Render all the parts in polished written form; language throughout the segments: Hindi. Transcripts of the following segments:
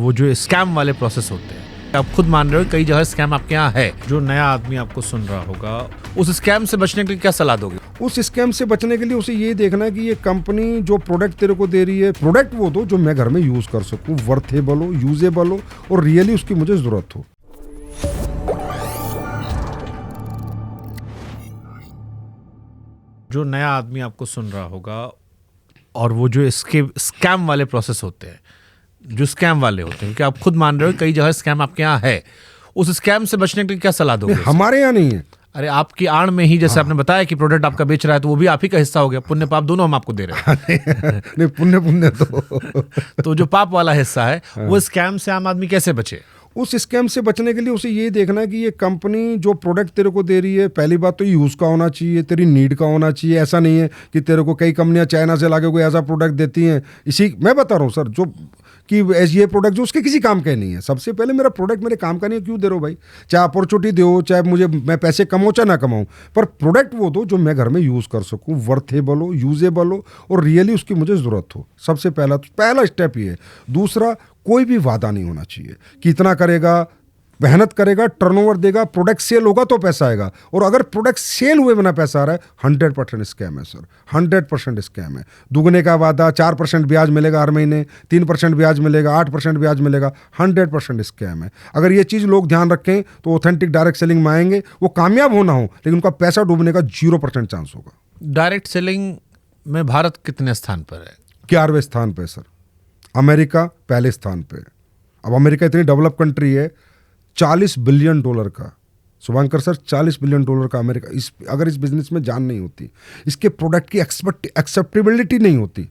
वो जो स्कैम वाले प्रोसेस होते हैं, आप खुद मान रहे हो कई जगह स्कैम आपके यहाँ है। जो नया आदमी आपको सुन रहा होगा, उस स्कैम से बचने के लिए क्या सलाह दोगे? उस स्कैम से बचने के लिए उसे ये देखना है कि ये कंपनी जो प्रोडक्ट तेरे को दे रही है, प्रोडक्ट वो दो जो मैं घर में यूज कर सकूं, वर्थेबल हो, यूजेबल हो और रियली उसकी मुझे जरूरत हो। जो नया आदमी आपको सुन रहा होगा और वो जो इसके स्कैम वाले प्रोसेस होते हैं, जो स्कैम वाले होते हैं, क्योंकि आप खुद मान रहे हो कई जगह स्कैम आपके यहाँ है, उस स्कैम से बचने के लिए क्या सलाह दोगे? हमारे यहाँ नहीं है। अरे आपकी आड़ में ही जैसे आपने बताया कि प्रोडक्ट आपका बेच रहा है, तो वो भी आप ही का हिस्सा हो गया। पुण्य पाप दोनों हम आपको दे रहे हैं। नहीं, पुण्य तो जो पाप वाला हिस्सा है, वो स्कैम से आम आदमी कैसे बचे? उस स्कैम से बचने के लिए उसे ये देखना है कि ये कंपनी जो प्रोडक्ट तेरे को दे रही है, पहली बात तो यूज़ का होना चाहिए, तेरी नीड का होना चाहिए। ऐसा नहीं है कि तेरे को कई कंपनियां चाइना से लाके कोई ऐसा प्रोडक्ट देती हैं, इसी मैं बता रहा हूँ सर, जो कि ये प्रोडक्ट जो उसके किसी काम का नहीं है। सबसे पहले मेरा प्रोडक्ट मेरे काम का नहीं है, क्यों दे रहे हो भाई? चाहे अपॉर्चुनिटी दो, चाहे मैं पैसे कमाऊँ चाहे ना कमाऊँ, पर प्रोडक्ट वो दो जो मैं घर में यूज़ कर सकूँ, वर्थेबल हो, यूजेबल हो और रियली उसकी मुझे ज़रूरत हो। सबसे पहला स्टेप ये है। दूसरा, कोई भी वादा नहीं होना चाहिए कि इतना करेगा, मेहनत करेगा, टर्नओवर देगा, प्रोडक्ट सेल होगा तो पैसा आएगा। और अगर प्रोडक्ट सेल हुए बिना पैसा आ रहा है, 100% स्कैम है सर, 100% स्कैम है। दुगने का वादा, 4% ब्याज मिलेगा हर महीने, 3% ब्याज मिलेगा, 8% ब्याज मिलेगा, 100% स्कैम है। अगर ये चीज़ लोग ध्यान रखें तो ऑथेंटिक डायरेक्ट सेलिंग में आएंगे। वो कामयाब होना हो लेकिन उनका पैसा डूबने का 0% चांस होगा। डायरेक्ट सेलिंग में भारत कितने स्थान पर है? 11वें स्थान पे सर। अमेरिका पहले स्थान पे। अब अमेरिका इतनी डेवलप कंट्री है, $40 बिलियन का, शुभांकर सर, $40 बिलियन का अमेरिका। अगर इस बिजनेस में जान नहीं होती, इसके प्रोडक्ट की एक्सेप्टेबिलिटी नहीं होती,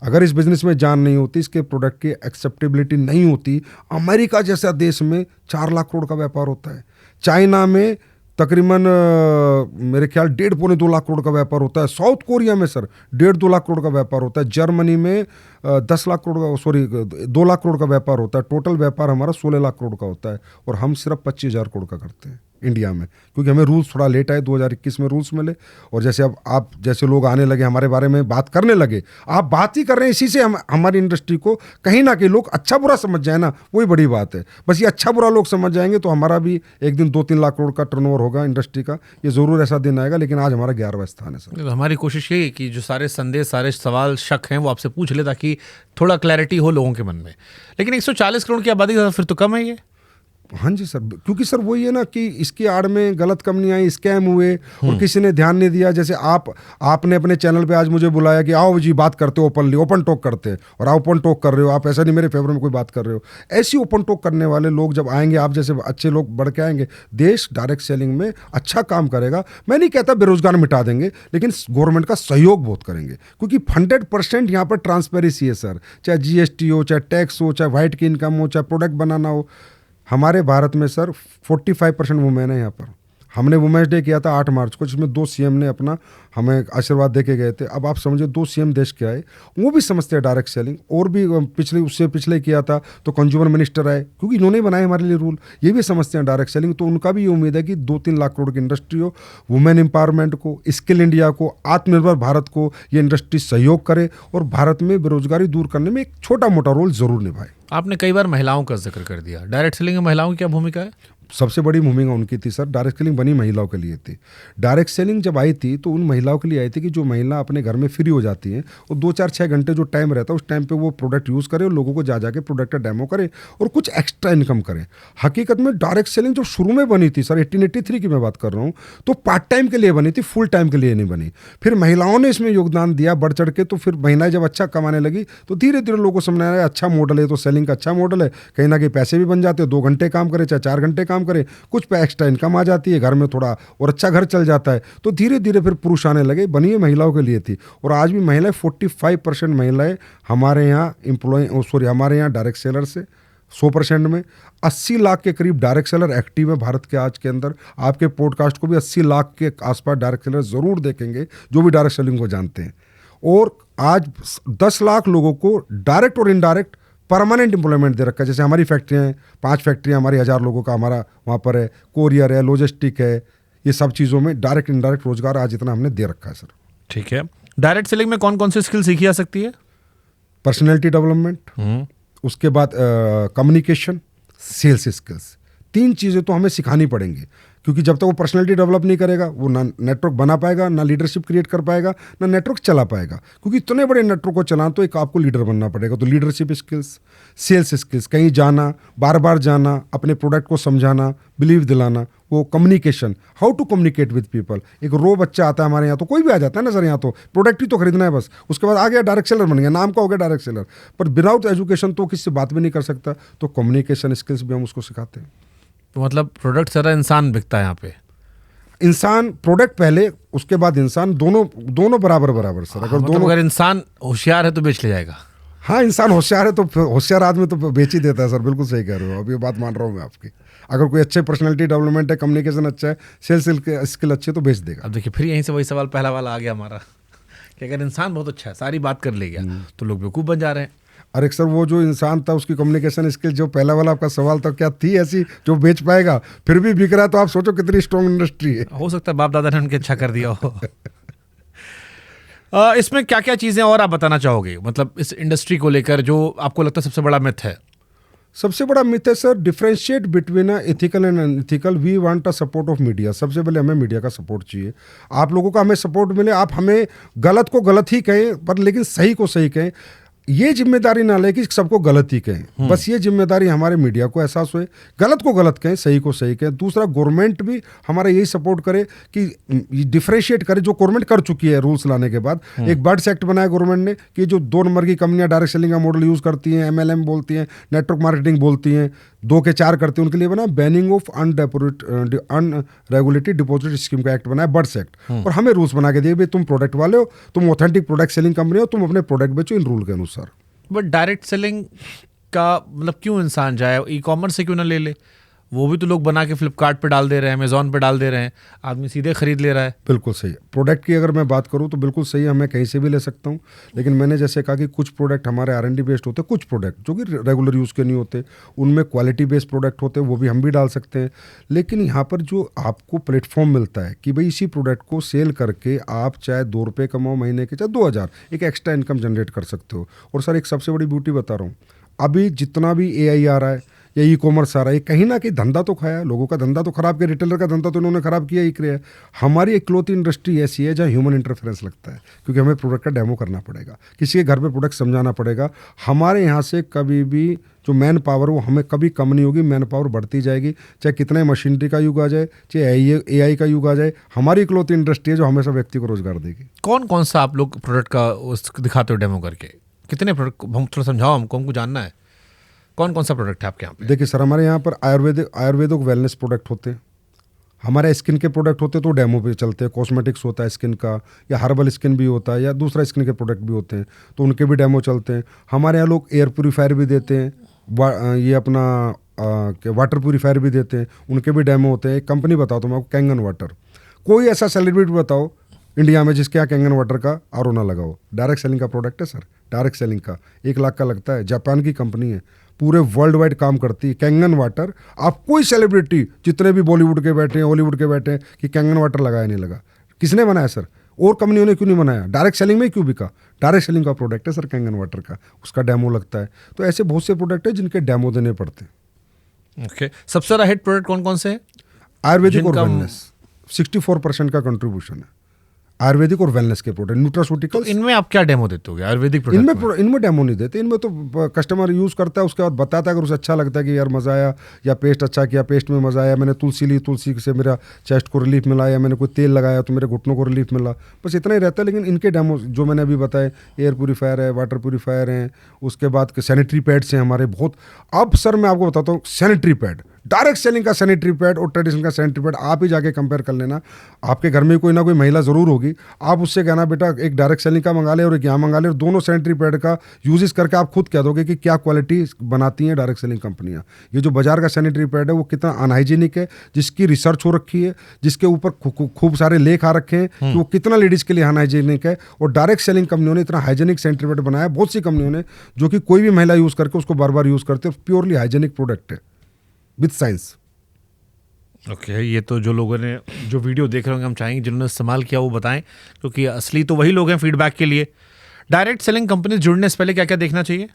अगर इस बिजनेस में जान नहीं होती, इसके प्रोडक्ट की एक्सेप्टेबिलिटी नहीं होती, अमेरिका जैसा देश में 4 लाख करोड़ का व्यापार होता है। चाइना में तकरीबन मेरे ख्याल 1.5-2 लाख करोड़ का व्यापार होता है। साउथ कोरिया में सर 1.5-2 लाख करोड़ का व्यापार होता है। जर्मनी में 2 लाख करोड़ का व्यापार होता है। टोटल व्यापार हमारा 16 लाख करोड़ का होता है और हम सिर्फ 25,000 करोड़ का करते हैं इंडिया में, क्योंकि हमें रूल्स थोड़ा लेट आए, 2021 में रूल्स मिले। और जैसे अब आप जैसे लोग आने लगे, हमारे बारे में बात करने लगे, आप बात ही कर रहे हैं, इसी से हमारी इंडस्ट्री को कहीं ना कहीं लोग अच्छा बुरा समझ जाए ना, वही बड़ी बात है। बस ये अच्छा बुरा लोग समझ जाएंगे तो हमारा भी एक दिन 2-3 लाख करोड़ का टर्नओवर होगा इंडस्ट्री का। ये ज़रूर ऐसा दिन आएगा, लेकिन आज हमारा 11वां स्थान है सर। हमारी कोशिश यही है कि जो सारे संदेह, सारे सवाल, शक हैं, वो आपसे पूछ ले ताकि थोड़ा क्लैरिटी हो लोगों के मन में। लेकिन 140 करोड़ की आबादी फिर तो कम है ये। हाँ जी सर, क्योंकि सर वही है ना कि इसकी आड़ में गलत कंपनियां आई, स्कैम हुए और किसी ने ध्यान नहीं दिया। जैसे आपने अपने चैनल पे आज मुझे बुलाया कि आओ जी बात करते हो, ओपन टॉक करते हैं, और आप ओपन टॉक कर रहे हो। आप ऐसा नहीं मेरे फेवर में कोई बात कर रहे हो। ऐसी ओपन टॉक करने वाले लोग जब आएंगे, आप जैसे अच्छे लोग बढ़ के आएंगे, देश डायरेक्ट सेलिंग में अच्छा काम करेगा। मैं नहीं कहता बेरोजगार मिटा देंगे, लेकिन गवर्नमेंट का सहयोग बहुत करेंगे, क्योंकि 100% यहाँ पर ट्रांसपेरेंसी है सर। चाहे GST हो, चाहे टैक्स हो, चाहे वाइट की इनकम हो, चाहे प्रोडक्ट बनाना हो। हमारे भारत में सर 45% वुमेन है यहाँ पर। हमने वुमेन्स डे किया था 8 मार्च को, जिसमें 2 CM ने अपना हमें आशीर्वाद दे के गए थे। अब आप समझे 2 CM देश के आए, वो भी समझते हैं डायरेक्ट सेलिंग। और भी उससे पिछले किया था तो कंज्यूमर मिनिस्टर आए, क्योंकि इन्होंने बनाए हमारे लिए रूल, ये भी समझते हैं डायरेक्ट सेलिंग। तो उनका भी ये उम्मीद है कि 2-3 लाख करोड़ की इंडस्ट्री हो, वुमेन एम्पावरमेंट को, स्किल इंडिया को, आत्मनिर्भर भारत को ये इंडस्ट्री सहयोग करे और भारत में बेरोजगारी दूर करने में एक छोटा मोटा रोल जरूर निभाए। आपने कई बार महिलाओं का जिक्र कर दिया। डायरेक्ट सेलिंग में महिलाओं की क्या भूमिका है? सबसे बड़ी भूमिका उनकी थी सर। डायरेक्ट सेलिंग बनी महिलाओं के लिए थी। डायरेक्ट सेलिंग जब आई थी तो उन महिलाओं के लिए आई थी कि जो महिला अपने घर में फ्री हो जाती हैं और 2-4-6 घंटे जो टाइम रहता है, उस टाइम पे वो प्रोडक्ट यूज़ करे और लोगों को जा जाके प्रोडक्ट का डेमो करे और कुछ एक्स्ट्रा इनकम करे। हकीकत में डायरेक्ट सेलिंग जो शुरू में बनी थी सर, 1883 की मैं बात कर रहा हूँ, तो पार्ट टाइम के लिए बनी थी, फुल टाइम के लिए नहीं बनी। फिर महिलाओं ने इसमें योगदान दिया बढ़ चढ़ के। तो फिर महिलाएं जब अच्छा कमाने लगी तो धीरे धीरे लोगों को समझ आया अच्छा मॉडल है, तो सेलिंग का अच्छा मॉडल है, कहीं ना कहीं पैसे भी बन जाते हैं। 2 घंटे काम करे चाहे 4 घंटे काम करे, कुछ एक्स्ट्रा इनकम आ जाती है, घर में थोड़ा और अच्छा घर चल जाता है। तो धीरे धीरे फिर पुरुष आने लगे, बनी है महिलाओं के लिए थी। और आज भी महिलाएं 45% महिलाएं हमारे यहाँ हमारे यहाँ डायरेक्ट सेलर से 100% में 80 लाख के करीब डायरेक्ट सेलर एक्टिव है भारत के आज के अंदर। आपके पॉडकास्ट को भी 80 लाख के आसपास डायरेक्ट सेलर जरूर देखेंगे जो भी डायरेक्ट सेलिंग को जानते हैं। और आज 10 लाख लोगों को डायरेक्ट और इनडायरेक्ट परमानेंट एम्प्लॉयमेंट दे रखा है। जैसे हमारी फैक्ट्रियाँ हैं, 5 फैक्ट्रियाँ हमारी 1000 लोगों का हमारा वहाँ पर है, कोरियर है, लॉजिस्टिक है, ये सब चीज़ों में डायरेक्ट इनडायरेक्ट रोजगार आज इतना हमने दे रखा है सर। ठीक है। डायरेक्ट सेलिंग में कौन कौन सी स्किल सीखी जा सकती है? पर्सनैलिटी डेवलपमेंट, उसके बाद कम्युनिकेशन, सेल्स स्किल्स, 3 चीज़ें तो हमें सिखानी पड़ेंगी, क्योंकि जब तक वो पर्सनैलिटी डेवलप नहीं करेगा वो ना नेटवर्क बना पाएगा, ना लीडरशिप क्रिएट कर पाएगा, ना नेटवर्क चला पाएगा। क्योंकि इतने बड़े नेटवर्क को चलाना तो एक आपको लीडर बनना पड़ेगा। तो लीडरशिप स्किल्स, सेल्स स्किल्स, कहीं जाना, बार बार जाना, अपने प्रोडक्ट को समझाना, बिलीव दिलाना, वो communication, how to communicate with people. एक रो बच्चा आता है हमारे यहाँ, तो कोई भी आ जाता है ना सर, यहाँ तो प्रोडक्ट ही तो खरीदना है बस, उसके बाद आ गया डायरेक्ट सेलर बन गया, नाम का हो गया डायरेक्ट सेलर, पर विदाउट एजुकेशन तो किससे बात भी नहीं कर सकता। तो कम्युनिकेशन स्किल्स भी हम उसको सिखाते हैं। तो मतलब प्रोडक्ट सारा इंसान बिकता है यहाँ पे। इंसान, प्रोडक्ट पहले, उसके बाद इंसान, दोनों बराबर बराबर सर। अगर मतलब अगर इंसान होशियार है तो बेच ले जाएगा। हाँ, इंसान होशियार है तो होशियार आदमी तो बेच ही देता है सर, बिल्कुल सही कह रहे हो, अब ये बात मान रहा हूँ मैं आपकी। अगर कोई अच्छे पर्सनालिटी डेवलपमेंट है, कम्युनिकेशन अच्छा है, सेल्स स्किल अच्छे, तो बेच देगा। अब देखिए फिर यहीं से वही सवाल पहला वाला आ गया हमारा कि अगर इंसान बहुत अच्छा है, सारी बात कर ले गया, तो लोग बेवकूफ़ बन जा रहे हैं। अरे सर, वो जो इंसान था उसकी कम्युनिकेशन स्किल, जो पहला वाला आपका सवाल था, क्या थी ऐसी जो बेच पाएगा, फिर भी बिक रहा है, तो आप सोचो कितनी स्ट्रॉन्ग इंडस्ट्री है। हो सकता है बाप दादा ने उनके अच्छा कर दिया हो। इसमें क्या क्या चीज़ें और आप बताना चाहोगे, मतलब इस इंडस्ट्री को लेकर जो आपको लगता है सबसे बड़ा मिथ है? सबसे बड़ा मिथ है sir, differentiate between ethical and unethical. We want a support of media. सबसे पहले हमें मीडिया का सपोर्ट चाहिए, आप लोगों का हमें सपोर्ट मिले। आप हमें गलत को गलत ही कहें, पर लेकिन सही को सही कहें। ये जिम्मेदारी ना ले कि सबको गलत ही कहें, बस ये जिम्मेदारी हमारे मीडिया को एहसास हुए, गलत को गलत कहें, सही को सही कहें। दूसरा, गवर्नमेंट भी हमारा यही सपोर्ट करे कि डिफरेंशिएट करे, जो गवर्नमेंट कर चुकी है रूल्स लाने के बाद। एक बर्ड्स एक्ट बनाया गवर्नमेंट ने कि जो 2 नंबर की कंपनियां डायरेक्ट सेलिंग का मॉडल यूज करती हैं, MLM बोलती हैं, नेटवर्क मार्केटिंग बोलती हैं, 2 के 4 करते हैं, उनके लिए बना banning of unregulated deposit scheme का एक्ट बनाया, बर्ड्स एक्ट। और हमें रूल्स बना के दिए, भाई तुम प्रोडक्ट वाले हो, तुम ऑथेंटिक प्रोडक्ट सेलिंग कंपनी हो, तुम अपने प्रोडक्ट बेचो इन रूल के अनुसार। बट डायरेक्ट सेलिंग का मतलब क्यों इंसान जाए, ई कॉमर्स से क्यों ना ले ले? वो भी तो लोग बना के फ्लिपकार्ट पे डाल दे रहे हैं, अमेजोन पे डाल दे रहे हैं, आदमी सीधे खरीद ले रहा है। बिल्कुल सही है। प्रोडक्ट की अगर मैं बात करूं तो बिल्कुल सही है, मैं कहीं से भी ले सकता हूं। लेकिन मैंने जैसे कहा कि कुछ प्रोडक्ट हमारे R&D बेस्ड होते हैं, कुछ प्रोडक्ट जो कि रेगुलर यूज़ के नहीं होते, उनमें क्वालिटी बेस्ड प्रोडक्ट होते हैं, वो भी हम भी डाल सकते हैं। लेकिन यहाँ पर जो आपको प्लेटफॉर्म मिलता है कि भाई इसी प्रोडक्ट को सेल करके आप चाहे 2 रुपये कमाओ महीने के, चाहे 2000, एक एक्स्ट्रा इनकम जनरेट कर सकते हो। और सर एक सबसे बड़ी ब्यूटी बता रहा हूँ, अभी जितना भी AI आ रहा है या ई-कॉमर्स आ रहा है, कहीं ना कहीं धंधा तो खाया, लोगों का धंधा तो खराब किया, रिटेलर का धंधा तो इन्होंने खराब किया ही किया है। हमारी एक क्लॉथ इंडस्ट्री ऐसी है जहाँ ह्यूमन इंटरफेरेंस लगता है, क्योंकि हमें प्रोडक्ट का डेमो करना पड़ेगा, किसी के घर पे प्रोडक्ट समझाना पड़ेगा। हमारे यहाँ से कभी भी जो मैन पावर वो हमें कभी कम नहीं होगी, मैन पावर बढ़ती जाएगी, चाहे कितने मशीनरी का युग आ जाए, चाहे AI का युग आ जाए। हमारी क्लॉथ इंडस्ट्री है जो हमेशा व्यक्ति को रोजगार देगी। कौन कौन सा आप लोग प्रोडक्ट का दिखाते हो डेमो करके? कितने प्रोडक्ट, हम थोड़ा समझाओ हमको जानना है, कौन कौन सा प्रोडक्ट है आपके यहाँ पे? देखिए सर, हमारे यहाँ पर आयुर्वेदिक वेलनेस प्रोडक्ट होते हैं, हमारे स्किन के प्रोडक्ट होते हैं तो डेमो पे चलते हैं। कॉस्मेटिक्स होता है स्किन का, या हर्बल स्किन भी होता है, या दूसरा स्किन के प्रोडक्ट भी होते हैं, तो उनके भी डेमो चलते हैं। हमारे यहाँ लोग एयर प्योरीफायर भी देते हैं, ये अपना वाटर प्योरीफायर भी देते हैं, उनके भी डेमो होते हैं। एक कंपनी बताओ तो मैं आपको, कैंगन वाटर। कोई ऐसा सेलिब्रिटी बताओ इंडिया में जिसके यहाँ कैंगन वाटर का RO ना लगा हो। डायरेक्ट सेलिंग का प्रोडक्ट है सर, डायरेक्ट सेलिंग का 1 लाख का लगता है। जापान की कंपनी है, पूरे वर्ल्ड वाइड काम करती है। कैंगन वाटर, आप कोई सेलिब्रिटी जितने भी बॉलीवुड के बैठे हैं, हॉलीवुड के बैठे हैं, कि कैंगन वाटर लगाया नहीं लगा, किसने बनाया सर? और कंपनियों ने क्यों नहीं बनाया? डायरेक्ट सेलिंग में क्यों बिका? डायरेक्ट सेलिंग का प्रोडक्ट है सर कैंगन वाटर का, उसका डेमो लगता है। तो ऐसे बहुत से प्रोडक्ट है जिनके डेमो देने पड़ते हैं। ओके, सबसे ज़्यादा हिट प्रोडक्ट कौन कौन से हैं? आयुर्वेदिक और वेलनेस, 64% का कंट्रीब्यूशन है आयुर्वेदिक और वेलनेस के प्रोडक्ट। न्यूट्रास्यूटिकल, तो इनमें आप क्या डेमो देते हो आयुर्वेदिक प्रोडक्ट? इनमें डेमो नहीं देते। इनमें तो कस्टमर यूज़ करता है, उसके बाद बताता है, अगर उसे अच्छा लगता है कि यार मज़ा आया, या पेस्ट अच्छा किया, पेस्ट में मज़ा आया, मैंने तुलसी ली, तुलसी से मेरा चेस्ट को रिलीफ मिला, या मैंने कोई तेल लगाया तो मेरे घुटनों को रिलीफ मिला, बस इतना ही रहता है। लेकिन इनके डेमो जो मैंने अभी बताए, एयर प्योरीफायर है, वाटर प्योरीफायर हैं, उसके बाद सैनिटरी पैड्स हैं हमारे बहुत। अब सर मैं आपको बताता हूँ, सैनिटरी पैड, डायरेक्ट सेलिंग का सैनिटरी पैड और ट्रेडिशनल का सैनिटरी पैड आप ही जाके कंपेयर कर लेना। आपके घर में कोई ना कोई महिला ज़रूर होगी, आप उससे कहना बेटा एक डायरेक्ट सेलिंग का मंगा ले और एक यहाँ मंगा ले, और दोनों सैनिटरी पैड का यूजेस करके आप खुद कह दोगे कि क्या क्वालिटी बनाती हैं डायरेक्ट सेलिंग कंपनियाँ। ये जो बाजार का सैनिटरी पैड है वो कितना अनहाइजीनिक है, जिसकी रिसर्च हो रखी है, जिसके ऊपर खूब सारे लेख आ रखे हैं कि वो कितना लेडीज़ के लिए अनहाइजीनिक है। और डायरेक्ट सेलिंग कंपनियों ने इतना हाइजीनिक सैनिटरी पैड बनाया, बहुत सी कंपनियों ने, जो कि कोई भी महिला यूज़ करके उसको बार बार यूज़ करते हैं। प्योरली हाइजीनिक प्रोडक्ट है विथ साइंस। ओके, ये तो जो लोगों ने जो वीडियो देख रहे होंगे, हम चाहेंगे जिन्होंने इस्तेमाल किया वो बताएं, क्योंकि असली तो वही लोग हैं फीडबैक के लिए। डायरेक्ट सेलिंग कंपनी जुड़ने से पहले क्या क्या देखना चाहिए?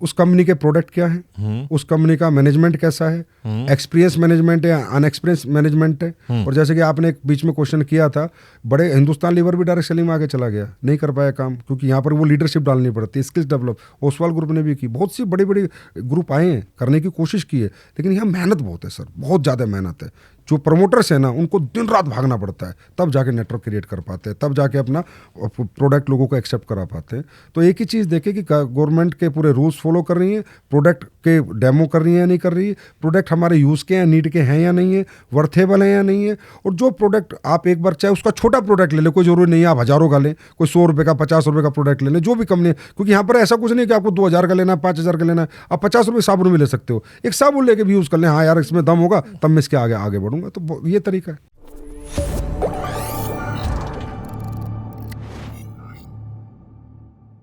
उस कंपनी के प्रोडक्ट क्या है, उस कंपनी का मैनेजमेंट कैसा है, एक्सपीरियंस मैनेजमेंट है, अनएक्सपीरियंस मैनेजमेंट है। और जैसे कि आपने एक बीच में क्वेश्चन किया था, बड़े हिंदुस्तान लीवर भी डायरेक्ट सेलिंग में आगे चला गया, नहीं कर पाया काम, क्योंकि यहाँ पर वो लीडरशिप डालनी पड़ती है, स्किल्स डेवलप। ओसवाल ग्रुप ने भी की, बहुत सी बड़ी बड़ी ग्रुप आए हैं, करने की कोशिश की है, लेकिन यहाँ मेहनत बहुत है सर, बहुत ज़्यादा मेहनत है। जो प्रमोटर्स है ना, उनको दिन रात भागना पड़ता है, तब जाके नेटवर्क क्रिएट कर पाते हैं, तब जाके अपना प्रोडक्ट लोगों को एक्सेप्ट करा पाते हैं। तो एक ही चीज़ देखें कि गवर्नमेंट के पूरे रूल्स फॉलो कर रही है, प्रोडक्ट के डेमो कर रही है या नहीं कर रही है, प्रोडक्ट हमारे यूज़ के हैं, नीड के हैं या नहीं है, वर्थेबल है या नहीं है। और जो प्रोडक्ट आप एक बार चाहे उसका छोटा प्रोडक्ट ले लें, कोई जरूरी नहीं है आप हज़ारों का लें, कोई 100 रुपये का 50 रुपये का प्रोडक्ट ले लें, जो भी कंपनी, क्योंकि यहाँ पर ऐसा कुछ नहीं कि आपको 2000 का लेना है, 5000 का लेना है, आप 50 रुपये साबुन भी ले सकते हो, एक साबुन लेके भी यूज़ कर लें, हाँ यार इसमें दम होगा तब मैं इसके आगे बढ़ूंगा। तो ये तरीका है।